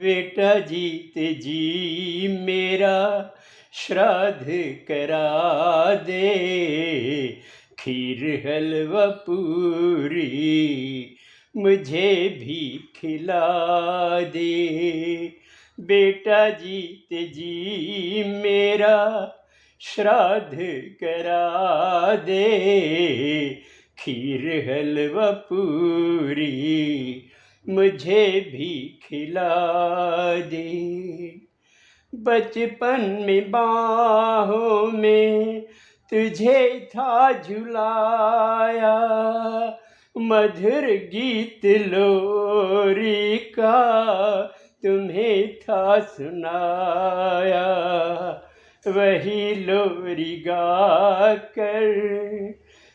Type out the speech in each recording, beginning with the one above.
बेटा जीत जी मेरा श्राद्ध करा दे, खीर हलवा पूरी मुझे भी खिला दे। बेटा जीत जी मेरा श्राद्ध करा दे, खीर हलवा पूरी मुझे भी खिला दे। बचपन में बाहों में तुझे था झुलाया, मधुर गीत लोरी का तुम्हें था सुनाया। वही लोरी गा कर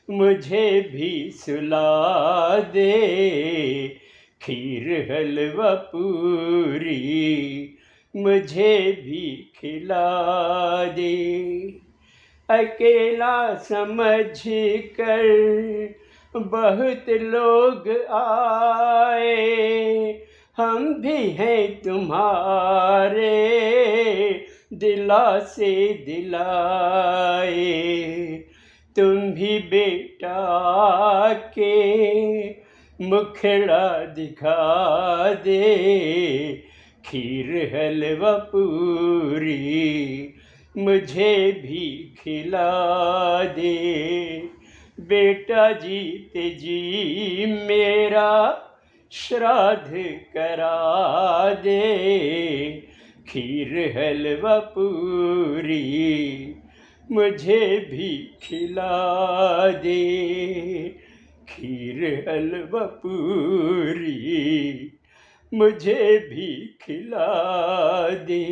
मुझे भी सुला दे, खीर हलवा पूरी मुझे भी खिला दे। अकेला समझ कर बहुत लोग आए, हम भी हैं तुम्हारे दिलासे दिलाए। तुम भी बेटा के मुखड़ा दिखा दे, खीर हलवा पूरी मुझे भी खिला दे। बेटा जीत जी मेरा श्राद्ध करा दे, खीर हलवा पूरी मुझे भी खिला दे। खीर हलवा पूरी मुझे भी खिला दे।